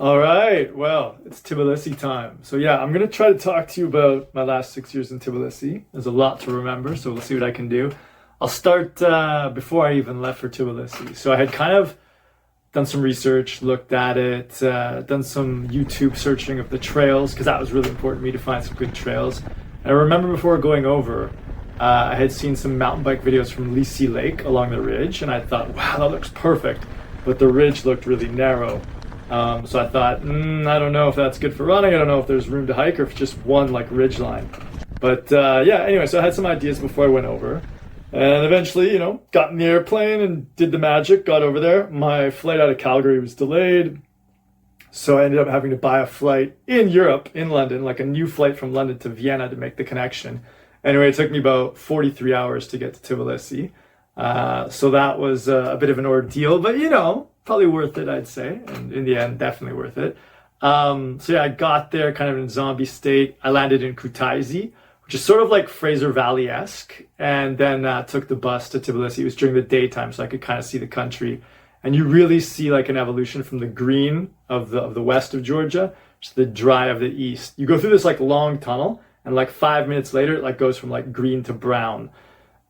All right, well, it's Tbilisi time. So yeah, I'm gonna try to talk to you about my last 6 years in Tbilisi. There's a lot to remember, so we'll see what I can do. I'll start before I even left for Tbilisi. So I had kind of done some research, looked at it, done some YouTube searching of the trails, because that was really important to me to find some good trails. And I remember before going over, I had seen some mountain bike videos from Tbilisi Lake along the ridge, and I thought, wow, that looks perfect. But the ridge looked really narrow. So I thought, I don't know if that's good for running. I don't know if there's room to hike or if it's just one like ridge line. But yeah, anyway, so I had some ideas before I went over. And eventually, got in the airplane and did the magic, got over there. My flight out of Calgary was delayed. So I ended up having to buy a flight in Europe, in London, like a new flight from London to Vienna to make the connection. Anyway, it took me about 43 hours to get to Tbilisi. So that was a bit of an ordeal, but probably worth it, I'd say. And in the end, definitely worth it. So yeah, I got there kind of in a zombie state. I landed in Kutaisi, which is sort of like Fraser Valley-esque, and then took the bus to Tbilisi. It was during the daytime, so I could kind of see the country. And you really see like an evolution from the green of the west of Georgia to the dry of the east. You go through this like long tunnel, and like 5 minutes later, it like goes from like green to brown.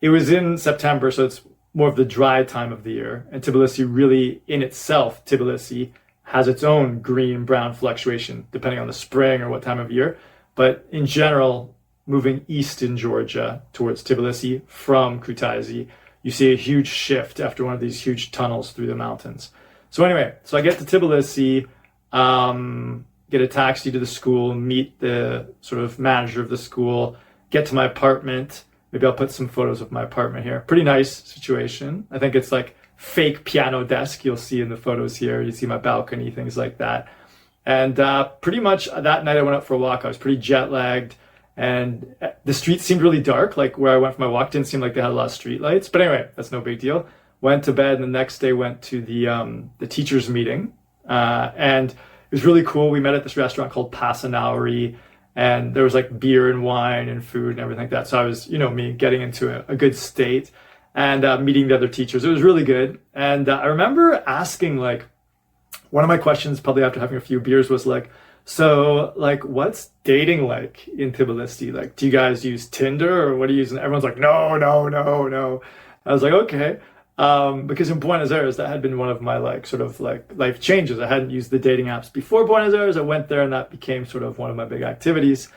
It was in September, so it's more of the dry time of the year. And Tbilisi really, in itself, Tbilisi has its own green-brown fluctuation, depending on the spring or what time of year. But in general, moving east in Georgia towards Tbilisi from Kutaisi, you see a huge shift after one of these huge tunnels through the mountains. So anyway, so I get to Tbilisi, get a taxi to the school, meet the sort of manager of the school, get to my apartment. Maybe I'll put some photos of my apartment here. Pretty nice situation. I think it's like fake piano desk you'll see in the photos here. You see my balcony, things like that. And pretty much that night I went out for a walk. I was pretty jet lagged, and the street seemed really dark. Like where I went for my walk didn't seem like they had a lot of street lights. But anyway, that's no big deal. Went to bed, and the next day went to the teachers meeting. And it was really cool. We met at this restaurant called Pasanauri. And there was like beer and wine and food and everything like that. So I was, me getting into a good state and meeting the other teachers. It was really good. And I remember asking like, one of my questions probably after having a few beers was like, so like, what's dating like in Tbilisi? Like, do you guys use Tinder or what do you use? And everyone's like, no, no, no, no. I was like, okay. Because in Buenos Aires, that had been one of my like sort of like life changes. I hadn't used the dating apps before Buenos Aires. I went there and that became sort of one of my big activities.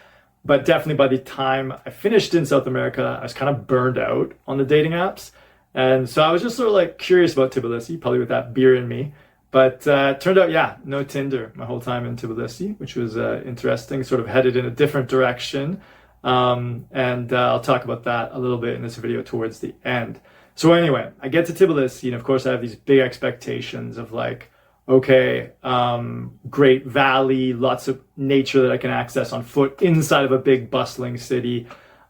But definitely by the time I finished in South America, I was kind of burned out on the dating apps. And so I was just sort of like curious about Tbilisi, probably with that beer in me. But it turned out, yeah, no Tinder my whole time in Tbilisi, which was interesting, sort of headed in a different direction. And I'll talk about that a little bit in this video towards the end. So anyway, I get to Tbilisi, and of course I have these big expectations of like, okay, great valley, lots of nature that I can access on foot inside of a big bustling city.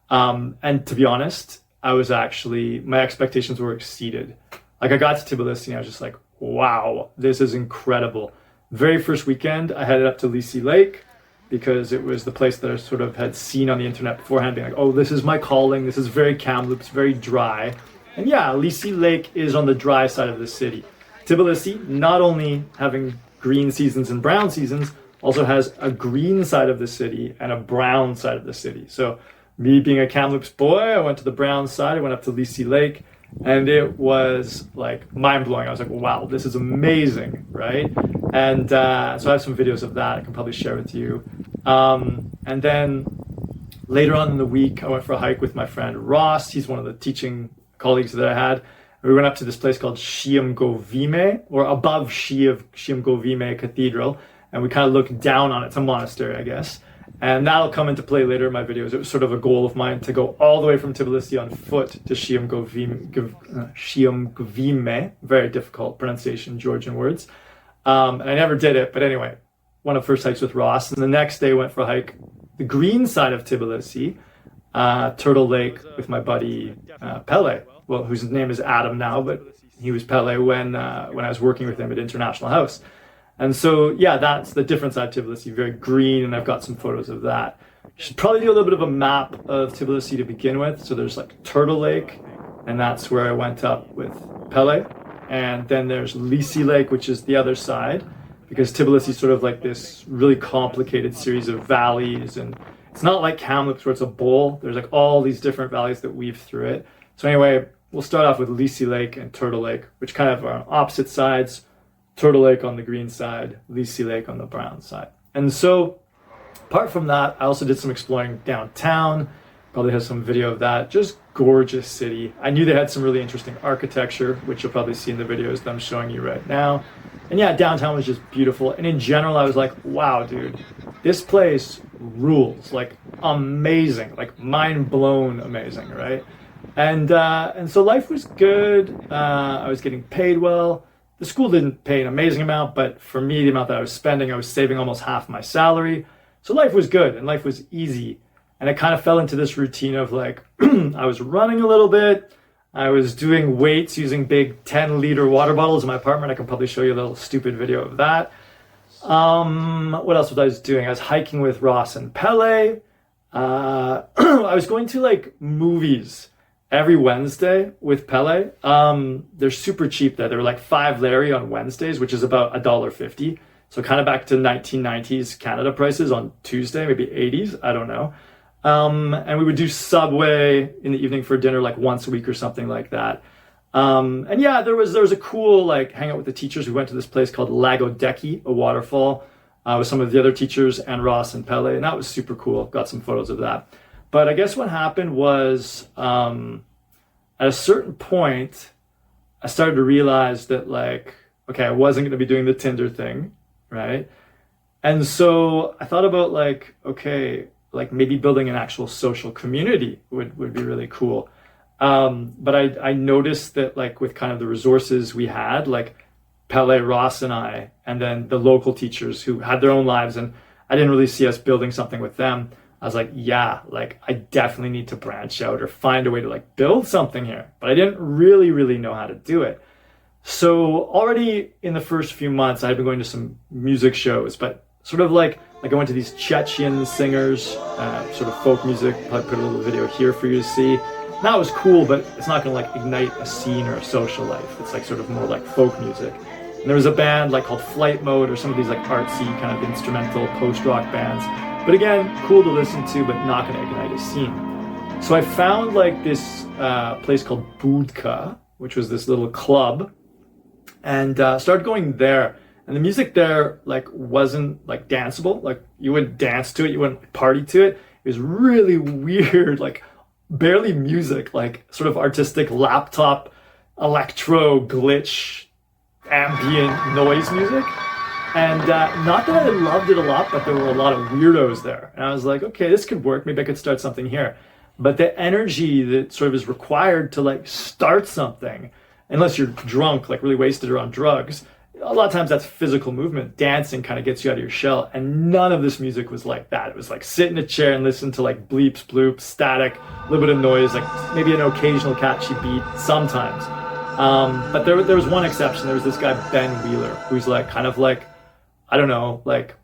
And to be honest, my expectations were exceeded. Like I got to Tbilisi and I was just like, wow, this is incredible. Very first weekend, I headed up to Tbilisi Lake because it was the place that I sort of had seen on the internet beforehand, being like, oh, this is my calling. This is very Kamloops, very dry. And yeah, Tbilisi Lake is on the dry side of the city. Tbilisi, not only having green seasons and brown seasons, also has a green side of the city and a brown side of the city. So me being a Kamloops boy, I went to the brown side. I went up to Tbilisi Lake, and it was like mind-blowing. I was like, wow, this is amazing, right? And so I have some videos of that I can probably share with you. And then later on in the week, I went for a hike with my friend Ross. He's one of the teaching colleagues that I had. We went up to this place called Shiemgovime, or above Shiemgovime Cathedral, and we kind of looked down on it. It's a monastery, I guess. And that'll come into play later in my videos. It was sort of a goal of mine to go all the way from Tbilisi on foot to Shiemgovime, very difficult pronunciation, Georgian words. And I never did it, but anyway, one of the first hikes with Ross. And the next day went for a hike, the green side of Tbilisi, Turtle Lake with my buddy Pele, well, whose name is Adam now, but he was Pele when I was working with him at International House. And so, yeah, that's the different side of Tbilisi, very green, and I've got some photos of that. Should probably do a little bit of a map of Tbilisi to begin with. So there's like Turtle Lake, and that's where I went up with Pele. And then there's Tbilisi Lake, which is the other side. because Tbilisi is sort of like this really complicated series of valleys, and it's not like Kamloops where it's a bowl. There's like all these different valleys that weave through it. So anyway, we'll start off with Tbilisi Lake and Turtle Lake, which kind of are on opposite sides. Turtle Lake on the green side, Tbilisi Lake on the brown side. And so apart from that, I also did some exploring downtown. Probably has some video of that. Just gorgeous city. I knew they had some really interesting architecture, which you'll probably see in the videos that I'm showing you right now. And yeah, downtown was just beautiful. And in general, I was like, wow, dude, this place rules. Like amazing, like mind blown amazing, right? And so life was good. I was getting paid well. The school didn't pay an amazing amount, but for me, the amount that I was spending, I was saving almost half my salary. So life was good and life was easy. And I kind of fell into this routine of like, I was running a little bit. I was doing weights using big 10-liter water bottles in my apartment. I can probably show you a little stupid video of that. What else was I doing? I was hiking with Ross and Pele. I was going to like movies every Wednesday with Pele. They're super cheap there. They were like $5 Larry on Wednesdays, which is about $1.50. So kind of back to 1990s Canada prices on Tuesday, maybe 80s. I don't know. And we would do Subway in the evening for dinner like once a week or something like that. And yeah, there was a cool like hangout with the teachers. We went to this place called Lago Deki, a waterfall, with some of the other teachers and Ross and Pele, and that was super cool. Got some photos of that. But I guess what happened was at a certain point, I started to realize that like, okay, I wasn't going to be doing the Tinder thing, right? And so I thought about like, okay, like maybe building an actual social community would be really cool. But I noticed that like with kind of the resources we had, like Pele, Ross and I, and then the local teachers who had their own lives, and I didn't really see us building something with them. I was like, yeah, like I definitely need to branch out or find a way to like build something here. But I didn't really know how to do it. So already in the first few months, I had been going to some music shows, but sort of like I went to these Chechen singers, sort of folk music. Probably put a little video here for you to see. And that was cool, but it's not gonna like ignite a scene or a social life. It's like sort of more like folk music. And there was a band like called Flight Mode or some of these like artsy kind of instrumental post-rock bands. But again, cool to listen to, but not gonna ignite a scene. So I found like this place called Budka, which was this little club, and started going there. And the music there like wasn't like danceable. Like you wouldn't dance to it, you wouldn't party to it. It was really weird, like barely music, like sort of artistic laptop, electro, glitch, ambient noise music. And not that I loved it a lot, but there were a lot of weirdos there. And I was like, okay, this could work. Maybe I could start something here. But the energy that sort of is required to like start something, unless you're drunk, like really wasted or on drugs, a lot of times that's physical movement. Dancing kind of gets you out of your shell. And none of this music was like that. It was like sit in a chair and listen to like bleeps, bloops, static, a little bit of noise, like maybe an occasional catchy beat sometimes. But there was one exception. There was this guy, Ben Wheeler, who's like kind of like, I don't know, like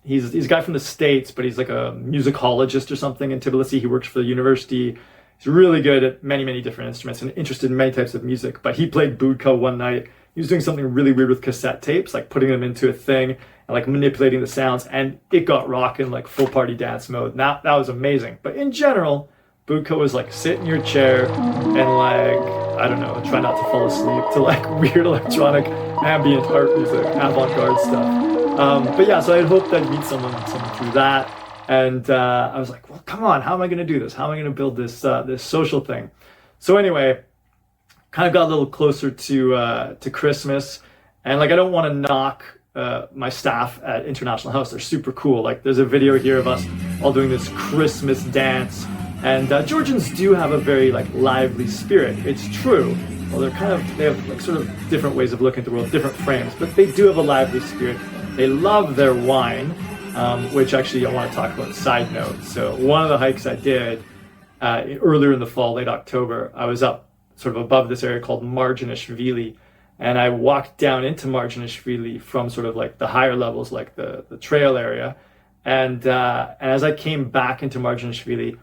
he's a guy from the States, but he's like a musicologist or something in Tbilisi. He works for the university. He's really good at many different instruments and interested in many types of music. But he played Budka one night. He was doing something really weird with cassette tapes, like putting them into a thing and like manipulating the sounds, and it got rocking, like full party dance mode. That was amazing. But in general, Budka was like sit in your chair and like, I don't know, try not to fall asleep to like weird electronic ambient art music, avant-garde stuff. But yeah, so I had hoped I'd meet someone through that. And I was like, well, come on, how am I going to do this? How am I going to build this this social thing? So anyway, kind of got a little closer to Christmas, and like I don't want to knock my staff at International House. They're super cool. Like there's a video here of us all doing this Christmas dance, and Georgians do have a very like lively spirit. It's true. Well, they have like sort of different ways of looking at the world, different frames, but they do have a lively spirit. They love their wine, which actually I want to talk about. Side note. So one of the hikes I did earlier in the fall, late October, I was up sort of above this area called Marginishvili, and I walked down into Marginishvili from sort of like the higher levels, like the trail area, and as I came back into Marginishvili,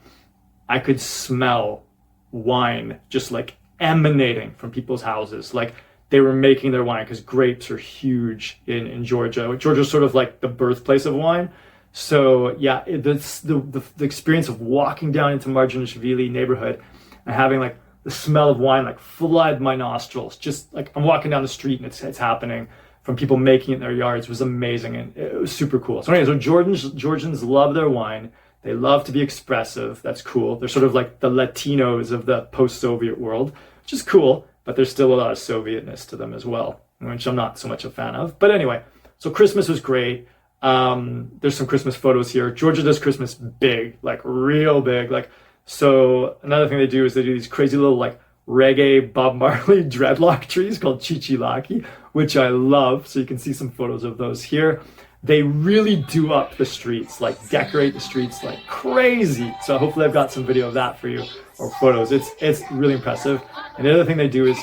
I could smell wine just like emanating from people's houses. Like they were making their wine, because grapes are huge in Georgia. Georgia's sort of like the birthplace of wine. So yeah, the experience of walking down into Marginishvili neighborhood and having like the smell of wine like flood my nostrils. Just like I'm walking down the street and it's happening from people making it in their yards was amazing, and it was super cool. So anyway, so Georgians love their wine. They love to be expressive. That's cool. They're sort of like the Latinos of the post-Soviet world, which is cool, but there's still a lot of Sovietness to them as well, which I'm not so much a fan of. But anyway, so Christmas was great. There's some Christmas photos here. Georgia does Christmas big, like real big. Like, so another thing they do is they do these crazy little like reggae Bob Marley dreadlock trees called chichilaki, which I love. So you can see some photos of those here. They really do up the streets, like decorate the streets like crazy. So hopefully I've got some video of that for you, or photos. It's really impressive. And the other thing they do is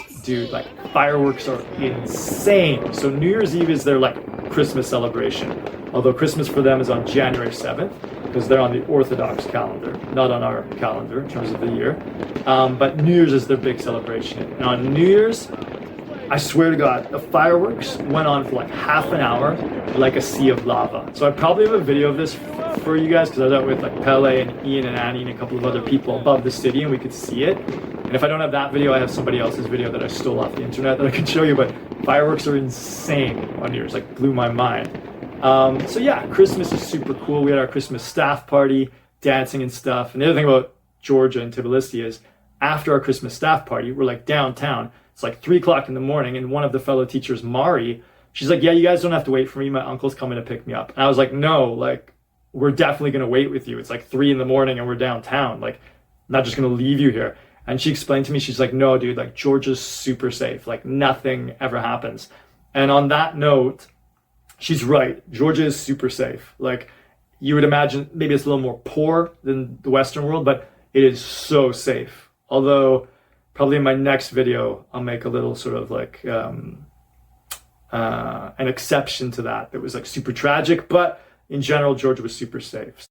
like fireworks are insane. So New Year's Eve is their like Christmas celebration. Although Christmas for them is on January 7th, because they're on the Orthodox calendar, not on our calendar in terms of the year. But New Year's is their big celebration. And on New Year's, I swear to God, the fireworks went on for like half an hour, like a sea of lava. So I probably have a video of this for you guys, because I was out with like Pele and Ian and Annie and a couple of other people above the city, and we could see it. And if I don't have that video, I have somebody else's video that I stole off the internet that I can show you. But fireworks are insane on New Year's, like blew my mind. So yeah, Christmas is super cool. We had our Christmas staff party, dancing and stuff. And the other thing about Georgia and Tbilisi is after our Christmas staff party, we're like downtown. It's like 3 o'clock in the morning, and one of the fellow teachers, Mari, she's like, yeah, you guys don't have to wait for me. My uncle's coming to pick me up. And I was like, no, like, we're definitely going to wait with you. It's like 3 in the morning and we're downtown. Like, I'm not just going to leave you here. And she explained to me, she's like, no, dude, like Georgia's super safe. Like nothing ever happens. And on that note, she's right. Georgia is super safe. Like you would imagine, maybe it's a little more poor than the Western world, but it is so safe. Although probably in my next video, I'll make a little sort of like an exception to that. That was like super tragic, but in general, Georgia was super safe.